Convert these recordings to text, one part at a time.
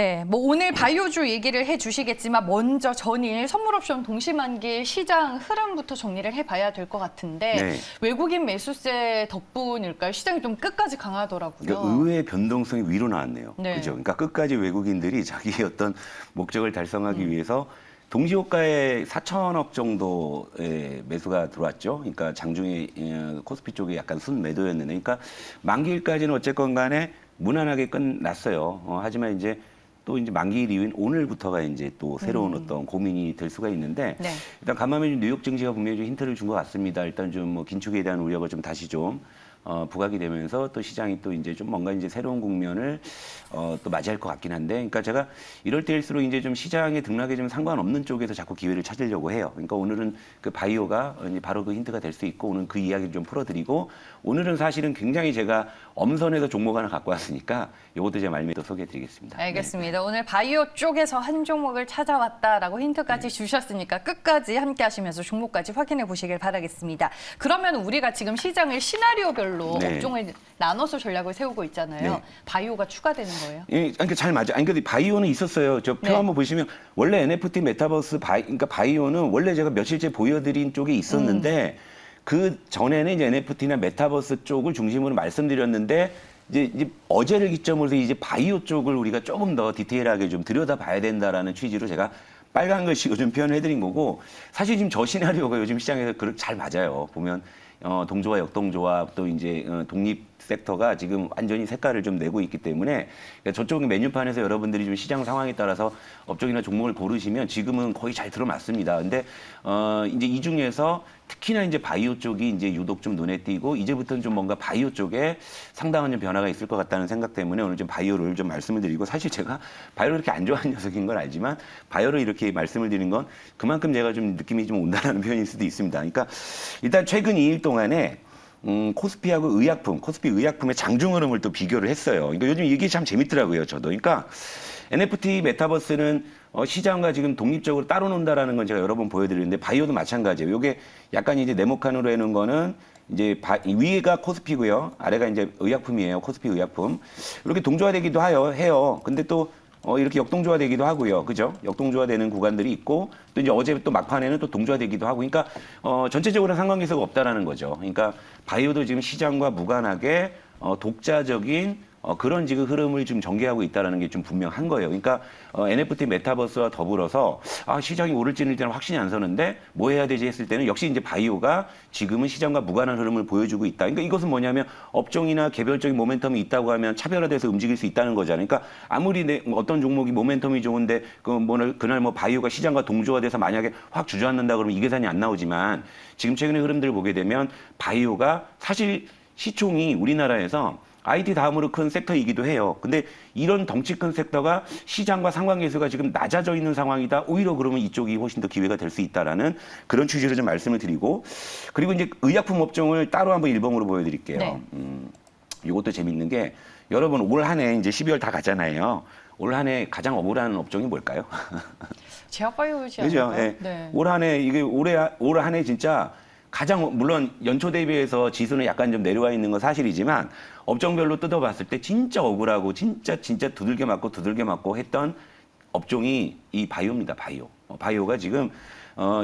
네, 뭐 오늘 바이오주 얘기를 해주시겠지만 먼저 전일 선물옵션 동시만기 시장 흐름부터 정리를 해봐야 될 것 같은데 네. 외국인 매수세 덕분일까요? 시장이 좀 끝까지 강하더라고요. 그러니까 의외의 변동성이 위로 나왔네요. 네. 그죠? 그러니까 끝까지 외국인들이 자기의 어떤 목적을 달성하기 위해서 동시호가에 4천억 정도의 매수가 들어왔죠. 그러니까 장중에 코스피 쪽에 약간 순매도였는데, 그러니까 만기일까지는 어쨌건 간에 무난하게 끝났어요. 하지만 이제 또 이제 만기일 이후인 오늘부터가 이제 또 새로운 어떤 고민이 될 수가 있는데, 네. 일단 간밤에 뉴욕 증시가 분명히 좀 힌트를 준 것 같습니다. 일단 좀 뭐 긴축에 대한 우려가 좀 다시 좀 부각이 되면서 또 시장이 또 이제 좀 뭔가 이제 새로운 국면을 또 맞이할 것 같긴 한데, 그러니까 제가 이럴 때일수록 이제 좀 시장의 등락에 좀 상관없는 쪽에서 자꾸 기회를 찾으려고 해요. 그러니까 오늘은 그 바이오가 이제 바로 그 힌트가 될 수 있고, 오늘 그 이야기를 좀 풀어드리고, 오늘은 사실은 굉장히 제가 엄선해서 종목 하나 갖고 왔으니까 이것도 제가 말미에 소개해드리겠습니다. 알겠습니다. 오늘 바이오 쪽에서 한 종목을 찾아왔다라고 힌트까지 주셨으니까 끝까지 함께 하시면서 종목까지 확인해 보시길 바라겠습니다. 그러면 우리가 지금 시장을 시나리오별로 네. 업종을 나눠서 전략을 세우고 있잖아요. 네. 바이오가 추가되는 거예요? 예, 그러니까 잘 맞아. 아니, 근데 바이오는 있었어요. 저 표 네. 한번 보시면 원래 NFT 메타버스 그러니까 바이오는 원래 제가 며칠째 보여드린 쪽에 있었는데 그 전에는 이제 NFT나 메타버스 쪽을 중심으로 말씀드렸는데 이제 어제를 기점으로 이제 바이오 쪽을 우리가 조금 더 디테일하게 좀 들여다봐야 된다라는 취지로 제가 빨간 글씨로 좀 표현을 해드린 거고, 사실 지금 저 시나리오가 요즘 시장에서 잘 맞아요. 보면 동조와 역동조와 또 이제 독립 섹터가 지금 완전히 색깔을 좀 내고 있기 때문에, 그러니까 저쪽 메뉴판에서 여러분들이 좀 시장 상황에 따라서 업종이나 종목을 고르시면 지금은 거의 잘 들어맞습니다. 근데 이제 이 중에서 특히나 이제 바이오 쪽이 이제 유독 좀 눈에 띄고, 이제부터는 좀 뭔가 바이오 쪽에 상당한 좀 변화가 있을 것 같다는 생각 때문에 오늘 좀 바이오를 좀 말씀을 드리고, 사실 제가 바이오를 이렇게 안 좋아하는 녀석인 건 알지만 바이오를 이렇게 말씀을 드리는 건 그만큼 제가 좀 느낌이 좀 온다는 표현일 수도 있습니다. 그러니까 일단 최근 2일 동안에 코스피하고 의약품, 코스피 의약품의 장중 흐름을 또 비교를 했어요. 그러니까 요즘 이게 참 재밌더라고요, 저도. 그러니까 NFT 메타버스는 시장과 지금 독립적으로 따로 논다라는 건 제가 여러 번 보여드리는데, 바이오도 마찬가지예요. 이게 약간 이제 네모칸으로 해놓은 거는 이제 위가 코스피고요, 아래가 이제 의약품이에요. 코스피 의약품. 이렇게 동조화되기도 해요. 근데 또 이렇게 역동조화되기도 하고요. 그죠? 역동조화되는 구간들이 있고, 또 이제 어제 또 막판에는 또 동조화되기도 하고, 그러니까 전체적으로 상관계수가 없다라는 거죠. 그러니까 바이오도 지금 시장과 무관하게 독자적인 그런 지금 흐름을 좀 전개하고 있다는 게 좀 분명한 거예요. 그러니까 NFT 메타버스와 더불어서 시장이 오를지는 일단 확신이 안 서는데 뭐 해야 되지 했을 때는 역시 이제 바이오가 지금은 시장과 무관한 흐름을 보여주고 있다. 그러니까 이것은 뭐냐면 업종이나 개별적인 모멘텀이 있다고 하면 차별화돼서 움직일 수 있다는 거잖아요. 그러니까 아무리 어떤 종목이 모멘텀이 좋은데 그날 뭐 바이오가 시장과 동조화돼서 만약에 확 주저앉는다 그러면 이 계산이 안 나오지만, 지금 최근의 흐름들을 보게 되면 바이오가 사실 시총이 우리나라에서 IT 다음으로 큰 섹터이기도 해요. 근데 이런 덩치 큰 섹터가 시장과 상관계수가 지금 낮아져 있는 상황이다. 오히려 그러면 이쪽이 훨씬 더 기회가 될 수 있다라는 그런 취지로 좀 말씀을 드리고, 그리고 이제 의약품 업종을 따로 한번 일봉으로 보여드릴게요. 네. 이것도 재밌는 게, 여러분 올 한 해 이제 12월 다 갔잖아요. 올 한 해 가장 억울한 업종이 뭘까요? 제약바이오지 그죠? 않을까요? 예. 네. 올 한 해 이게 올 한 해 진짜 가장, 물론 연초 대비해서 지수는 약간 좀 내려와 있는 건 사실이지만 업종별로 뜯어봤을 때 진짜 억울하고 진짜 두들겨 맞고 했던 업종이 이 바이오입니다. 바이오가 지금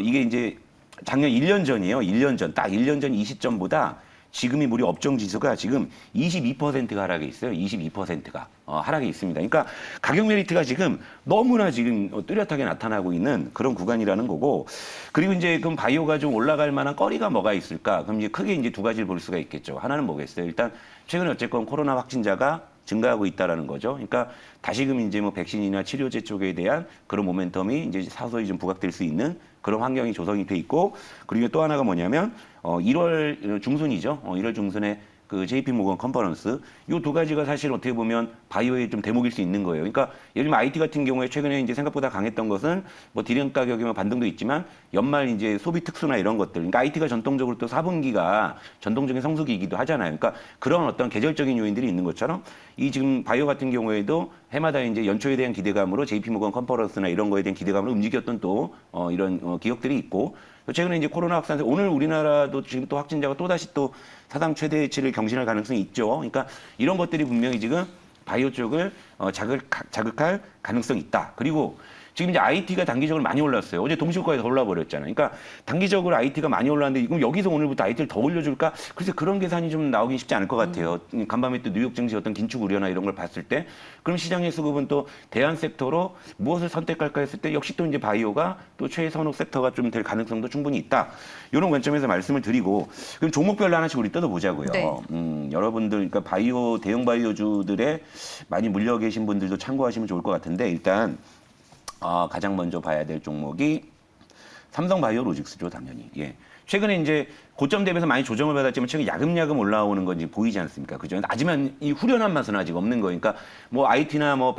이게 이제 작년 1년 전이에요. 1년 전, 딱 1년 전 이 시점보다 지금이 우리 업종 지수가 지금 22%가 하락에 있어요. 22%가 하락에 있습니다. 그러니까 가격 메리트가 지금 너무나 지금 뚜렷하게 나타나고 있는 그런 구간이라는 거고, 그리고 이제 그럼 바이오가 좀 올라갈 만한 거리가 뭐가 있을까? 그럼 이제 크게 이제 두 가지를 볼 수가 있겠죠. 하나는 뭐겠어요? 일단 최근에 어쨌건 코로나 확진자가 증가하고 있다라는 거죠. 그러니까 다시금 이제 뭐 백신이나 치료제 쪽에 대한 그런 모멘텀이 이제 사소히 좀 부각될 수 있는 그런 환경이 조성이 돼 있고, 그리고 또 하나가 뭐냐면 1월 중순이죠. 1월 중순에 그 JP 모건 컨퍼런스, 이 두 가지가 사실 어떻게 보면 바이오의 좀 대목일 수 있는 거예요. 그러니까 예를 들면 IT 같은 경우에 최근에 이제 생각보다 강했던 것은 뭐 디램 가격이 뭐 반등도 있지만 연말 이제 소비 특수나 이런 것들, 그러니까 IT가 전통적으로 또 4분기가 전통적인 성수기이기도 하잖아요. 그러니까 그런 어떤 계절적인 요인들이 있는 것처럼 이 지금 바이오 같은 경우에도 해마다 이제 연초에 대한 기대감으로 JP 모건 컨퍼런스나 이런 거에 대한 기대감으로 움직였던 또 이런 기업들이 있고, 최근에 이제 코로나 확산세, 오늘 우리나라도 지금 또 확진자가 또다시 또 사상 최대치를 경신할 가능성이 있죠. 그러니까 이런 것들이 분명히 지금 바이오 쪽을 자극할 가능성이 있다. 그리고 지금 이제 IT가 단기적으로 많이 올랐어요. 어제 동시효과에 더 올라버렸잖아요. 그러니까 단기적으로 IT가 많이 올랐는데 그럼 여기서 오늘부터 IT를 더 올려줄까? 글쎄 그런 계산이 좀 나오긴 쉽지 않을 것 같아요. 간밤에 또 뉴욕 증시 어떤 긴축 우려나 이런 걸 봤을 때 그럼 시장의 수급은 또 대안 섹터로 무엇을 선택할까 했을 때 역시 또 이제 바이오가 또 최선호 섹터가 좀 될 가능성도 충분히 있다. 이런 관점에서 말씀을 드리고 그럼 종목별로 하나씩 우리 뜯어보자고요. 네. 여러분들 그러니까 바이오 대형 바이오주들에 많이 물려 계신 분들도 참고하시면 좋을 것 같은데 일단 가장 먼저 봐야 될 종목이 삼성바이오로직스죠, 당연히. 예. 최근에 이제 고점 대비해서 많이 조정을 받았지만 최근 야금야금 올라오는 건 이제 보이지 않습니까? 그죠? 하지만 이 후련한 맛은 아직 없는 거예요. 그러니까 뭐 IT나 뭐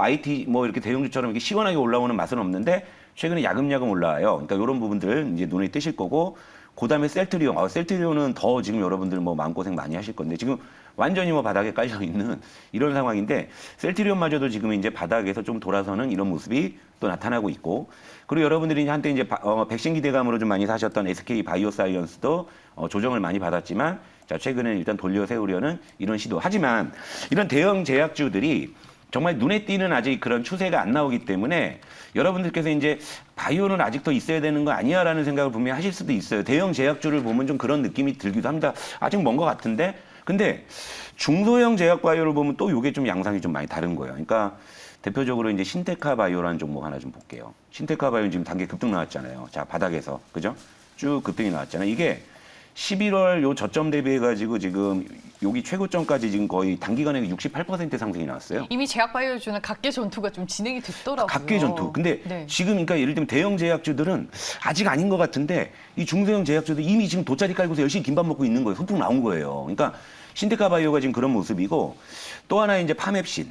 IT 뭐 이렇게 대형주처럼 이렇게 시원하게 올라오는 맛은 없는데 최근에 야금야금 올라와요. 그러니까 이런 부분들 이제 눈에 띄실 거고 그다음에 셀트리온. 셀트리온은 더 지금 여러분들 뭐 마음고생 많이 하실 건데 지금 완전히 뭐 바닥에 깔려 있는 이런 상황인데 셀트리온마저도 지금 이제 바닥에서 좀 돌아서는 이런 모습이 또 나타나고 있고 그리고 여러분들이 한때 이제 백신 기대감으로 좀 많이 사셨던 SK 바이오사이언스도 조정을 많이 받았지만 자 최근에 일단 돌려 세우려는 이런 시도. 하지만 이런 대형 제약주들이 정말 눈에 띄는 아직 그런 추세가 안 나오기 때문에 여러분들께서 이제 바이오는 아직 더 있어야 되는 거 아니야라는 생각을 분명히 하실 수도 있어요. 대형 제약주를 보면 좀 그런 느낌이 들기도 합니다. 아직 먼 것 같은데 근데 중소형 제약 바이오를 보면 또 이게 좀 양상이 좀 많이 다른 거예요. 그러니까 대표적으로 이제 신테카 바이오라는 종목 하나 좀 볼게요. 신테카 바이오는 지금 단계 급등 나왔잖아요. 자, 바닥에서. 그죠? 쭉 급등이 나왔잖아요. 이게 11월 요 저점 대비해가지고 지금 여기 최고점까지 지금 거의 단기간에 68% 상승이 나왔어요. 이미 제약바이오주는 각계 전투가 좀 진행이 됐더라고요. 각계 전투. 근데 네. 지금 그러니까 예를 들면 대형 제약주들은 아직 아닌 것 같은데 이 중소형 제약주들 이미 지금 돗자리 깔고서 열심히 김밥 먹고 있는 거예요. 소풍 나온 거예요. 그러니까 신테카 바이오가 지금 그런 모습이고 또 하나 이제 파맵신.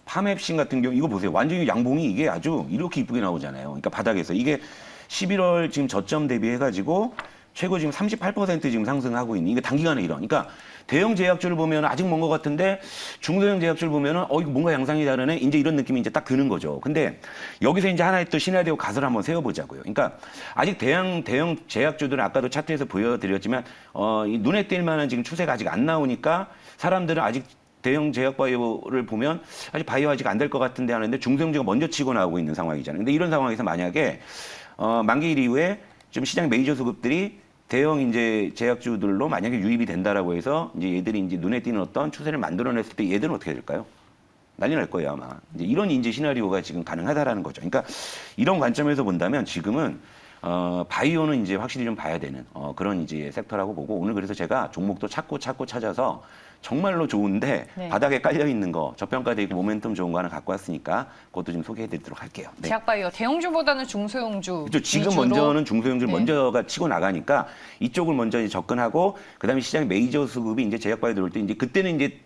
파맵신 같은 경우 이거 보세요. 완전히 양봉이 이게 아주 이렇게 이쁘게 나오잖아요. 그러니까 바닥에서 이게 11월 지금 저점 대비해가지고 최고 지금 38% 지금 상승하고 있는 이게 단기간에 이런. 그러니까 대형 제약주를 보면 아직 먼 것 같은데 중소형 제약주를 보면은 이거 뭔가 양상이 다르네. 이제 이런 느낌이 이제 딱 드는 거죠. 근데 여기서 이제 하나의 또 시나리오 가설을 한번 세워보자고요. 그러니까 아직 대형 제약주들은 아까도 차트에서 보여드렸지만 이 눈에 띌 만한 지금 추세가 아직 안 나오니까 사람들은 아직 대형 제약 바이오를 보면 아직 바이오 아직 안 될 것 같은데 하는데 중소형주가 먼저 치고 나오고 있는 상황이잖아요. 근데 이런 상황에서 만약에 만기일 이후에 좀 시장 메이저 수급들이 대형 이제 제약주들로 만약에 유입이 된다라고 해서 이제 얘들이 이제 눈에 띄는 어떤 추세를 만들어냈을 때 얘들은 어떻게 될까요? 난리 날 거예요, 아마. 이제 이런 이제 시나리오가 지금 가능하다라는 거죠. 그러니까 이런 관점에서 본다면 지금은 바이오는 이제 확실히 좀 봐야 되는 그런 이제 섹터라고 보고 오늘 그래서 제가 종목도 찾고 찾아서 정말로 좋은데 네. 바닥에 깔려 있는 거 저평가돼 있고 모멘텀 좋은 거 하나 갖고 왔으니까 그것도 좀 소개해드리도록 할게요. 네. 제약바이오 대형주보다는 중소형주 그렇죠. 지금 위주로. 먼저는 중소형주를 네. 먼저가 치고 나가니까 이쪽을 먼저 이제 접근하고 그다음에 시장 메이저 수급이 이제 제약바이오 들어올 때 이제 그때는 이제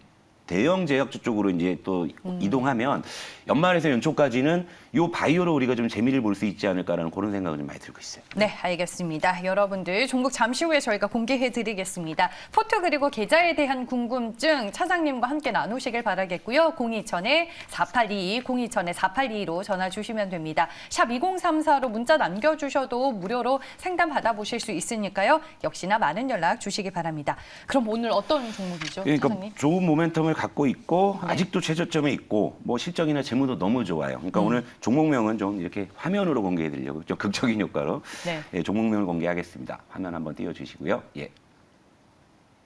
대형 제약주 쪽으로 이제 또 이동하면 연말에서 연초까지는 요 바이오로 우리가 좀 재미를 볼 수 있지 않을까라는 그런 생각을 좀 많이 들고 있어요. 네, 알겠습니다. 여러분들 종목 잠시 후에 저희가 공개해드리겠습니다. 포트 그리고 계좌에 대한 궁금증 차장님과 함께 나누시길 바라겠고요. 02-482, 02-4822로 전화 주시면 됩니다. 샵 2034로 문자 남겨주셔도 무료로 상담 받아보실 수 있으니까요. 역시나 많은 연락 주시기 바랍니다. 그럼 오늘 어떤 종목이죠, 그러니까 차장님? 좋은 모멘텀을 갖고 있고 네. 아직도 최저점에 있고 뭐 실적이나 재무도 너무 좋아요. 그러니까 오늘 종목명은 좀 이렇게 화면으로 공개해 드리려고 좀 극적인 효과로 네. 예, 종목명을 공개하겠습니다. 화면 한번 띄워 주시고요. 예.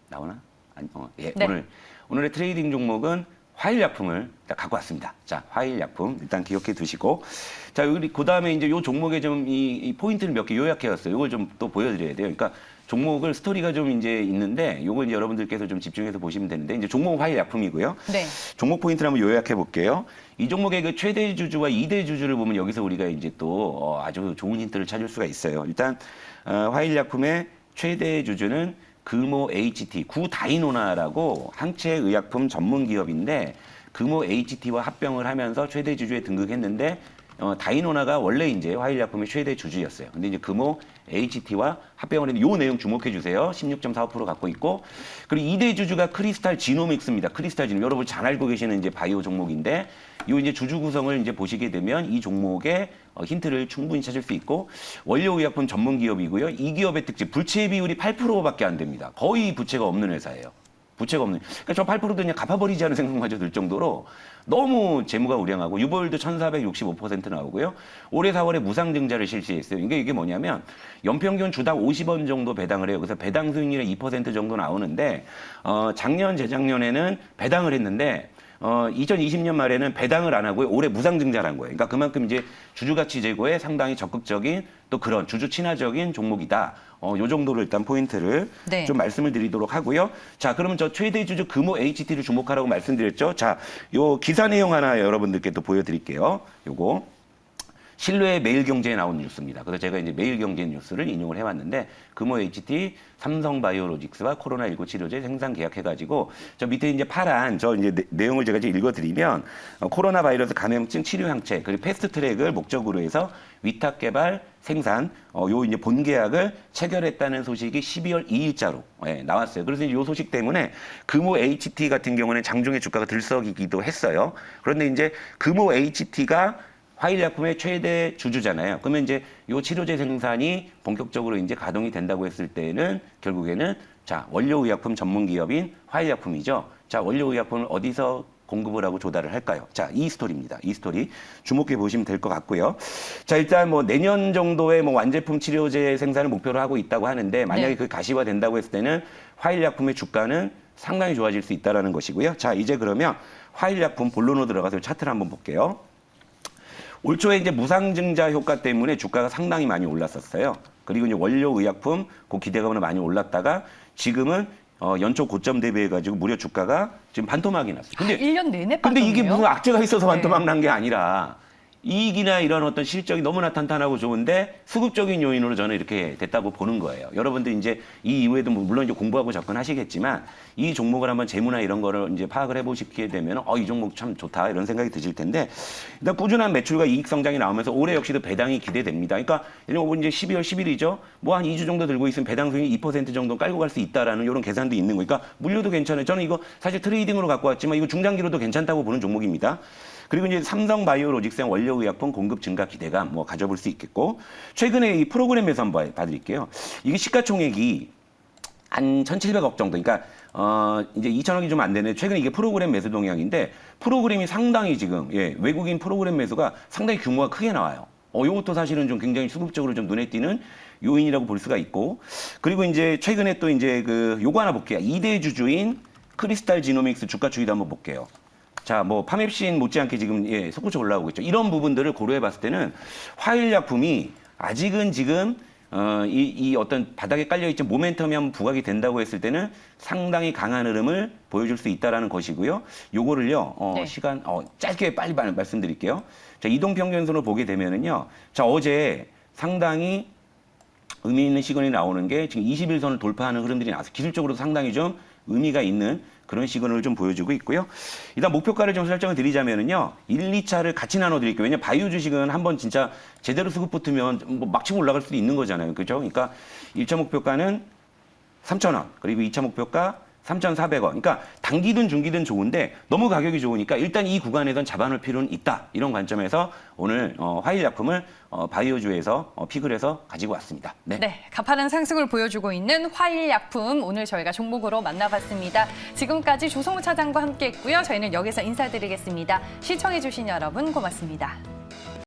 나오나? 아니, 예. 네. 오늘의 트레이딩 종목은 화일약품을 일단 갖고 왔습니다. 자, 화일약품 일단 기억해 두시고 자, 우리 그다음에 이제 요 종목에 좀 이 포인트를 몇 개 요약해 왔어요. 이걸 좀 또 보여 드려야 돼요. 그러니까 종목을 스토리가 좀 이제 있는데 요걸 이제 여러분들께서 좀 집중해서 보시면 되는데 이제 종목은 화일약품이고요. 네. 종목 포인트를 한번 요약해 볼게요. 이 종목의 그 최대 주주와 2대 주주를 보면 여기서 우리가 이제 또 아주 좋은 힌트를 찾을 수가 있어요. 일단 화일약품의 최대 주주는 금호 HT, 구다이노나라고 항체 의약품 전문 기업인데 금호 HT와 합병을 하면서 최대 주주에 등극했는데 다이노나가 원래 이제 화일약품의 최대 주주였어요. 근데 이제 금호 HT와 합병을 했는데 요 내용 주목해 주세요. 16.45% 갖고 있고 그리고 2대 주주가 크리스탈 지노믹스입니다. 크리스탈 지노 여러분 잘 알고 계시는 이제 바이오 종목인데 요 이제 주주 구성을 이제 보시게 되면 이 종목의 힌트를 충분히 찾을 수 있고 원료 의약품 전문 기업이고요. 이 기업의 특징 부채 비율이 8%밖에 안 됩니다. 거의 부채가 없는 회사예요. 부채가 없는. 그러니까 저 8%도 그냥 갚아버리지 않은 생각마저 들 정도로 너무 재무가 우량하고 유보율도 1,465% 나오고요. 올해 4월에 무상증자를 실시했어요. 이게 뭐냐면 연평균 주당 50원 정도 배당을 해요. 그래서 배당 수익률이 2% 정도 나오는데 작년 재작년에는 배당을 했는데 2020년 말에는 배당을 안 하고요. 올해 무상증자를 한 거예요. 그러니까 그만큼 이제 주주가치 제고에 상당히 적극적인 또 그런 주주 친화적인 종목이다. 요 정도로 일단 포인트를 네. 좀 말씀을 드리도록 하고요. 자, 그러면 저 최대 주주 금호 HT를 주목하라고 말씀드렸죠. 자, 요 기사 내용 하나 여러분들께 또 보여드릴게요. 요거. 신뢰의 매일경제에 나온 뉴스입니다. 그래서 제가 이제 매일경제 뉴스를 인용을 해왔는데 금호 HT, 삼성바이오로직스와 코로나19 치료제 생산 계약해가지고 저 밑에 이제 파란 저 이제 내용을 제가 이제 읽어드리면 코로나 바이러스 감염증 치료 항체 그리고 패스트트랙을 목적으로 해서 위탁 개발 생산 요 이제 본계약을 체결했다는 소식이 12월 2일자로 나왔어요. 그래서 이 소식 때문에 금호 HT 같은 경우는 장중에 주가가 들썩이기도 했어요. 그런데 이제 금호 HT가 화일약품의 최대 주주잖아요. 그러면 이제 요 치료제 생산이 본격적으로 이제 가동이 된다고 했을 때는 결국에는 자, 원료의약품 전문 기업인 화일약품이죠. 자, 원료의약품을 어디서 공급을 하고 조달을 할까요? 자, 이 스토리입니다. 이 스토리 주목해 보시면 될 것 같고요. 자, 일단 뭐 내년 정도에 뭐 완제품 치료제 생산을 목표로 하고 있다고 하는데 만약에 네. 그 가시화 된다고 했을 때는 화일약품의 주가는 상당히 좋아질 수 있다라는 것이고요. 자, 이제 그러면 화일약품 본론으로 들어가서 차트를 한번 볼게요. 올 초에 이제 무상증자 효과 때문에 주가가 상당히 많이 올랐었어요. 그리고 이제 원료의약품 그 기대감으로 많이 올랐다가 지금은 연초 고점 대비해가지고 무려 주가가 지금 반토막이 났어요. 근데 1년 내내 근데 이게 빠졌네요. 무슨 악재가 있어서 네. 반토막 난 게 아니라 이익이나 이런 어떤 실적이 너무나 탄탄하고 좋은데 수급적인 요인으로 저는 이렇게 됐다고 보는 거예요. 여러분들 이제 이 이후에도 물론 이제 공부하고 접근하시겠지만 이 종목을 한번 재무나 이런 거를 이제 파악을 해보시게 되면 이 종목 참 좋다 이런 생각이 드실 텐데 일단 꾸준한 매출과 이익 성장이 나오면서 올해 역시도 배당이 기대됩니다. 그러니까 이제 12월 10일이죠. 뭐 한 2주 정도 들고 있으면 배당 수익이 2% 정도 깔고 갈 수 있다라는 이런 계산도 있는 거니까 물류도 괜찮아요. 저는 이거 사실 트레이딩으로 갖고 왔지만 이거 중장기로도 괜찮다고 보는 종목입니다. 그리고 이제 삼성바이오로직스의 원료의약품 공급 증가 기대감 뭐 가져볼 수 있겠고 최근에 이 프로그램에서 한번 봐드릴게요. 이게 시가총액이 한 1,700억 정도. 그러니까 이제 2,000억이 좀 안 되는데 최근에 이게 프로그램 매수 동향인데 프로그램이 상당히 지금 외국인 프로그램 매수가 상당히 규모가 크게 나와요. 이것도 사실은 좀 굉장히 수급적으로 좀 눈에 띄는 요인이라고 볼 수가 있고 그리고 이제 최근에 또 이제 요거 하나 볼게요. 2대 주주인 크리스탈 지노믹스 주가 추이도 한번 볼게요. 자, 뭐 파맵신 못지않게 지금 솟구쳐 올라오고 있죠. 이런 부분들을 고려해 봤을 때는 화일약품이 아직은 지금 이 어떤 바닥에 깔려있지 모멘텀이 한번 부각이 된다고 했을 때는 상당히 강한 흐름을 보여줄 수 있다라는 것이고요. 요거를요, 네. 시간, 짧게 빨리 말씀드릴게요. 자, 이동평균선으로 보게 되면은요, 자, 어제 상당히 의미 있는 시그널이 나오는 게 지금 21선을 돌파하는 흐름들이 나와서 기술적으로도 상당히 좀 의미가 있는 그런 시그널을 좀 보여주고 있고요. 일단 목표가를 좀 설정을 드리자면은요. 1, 2차를 같이 나눠 드릴게요. 왜냐면 바이오 주식은 한번 진짜 제대로 수급 붙으면 뭐 막 치고 올라갈 수도 있는 거잖아요. 그죠? 그러니까 1차 목표가는 3,000원. 그리고 2차 목표가 3,400원. 그러니까 단기든 중기든 좋은데 너무 가격이 좋으니까 일단 이 구간에선 잡아놓을 필요는 있다. 이런 관점에서 오늘 화일약품을 바이오주에서 픽을 해서 가지고 왔습니다. 네. 네, 가파른 상승을 보여주고 있는 화일약품 오늘 저희가 종목으로 만나봤습니다. 지금까지 조성우 차장과 함께했고요. 저희는 여기서 인사드리겠습니다. 시청해주신 여러분 고맙습니다.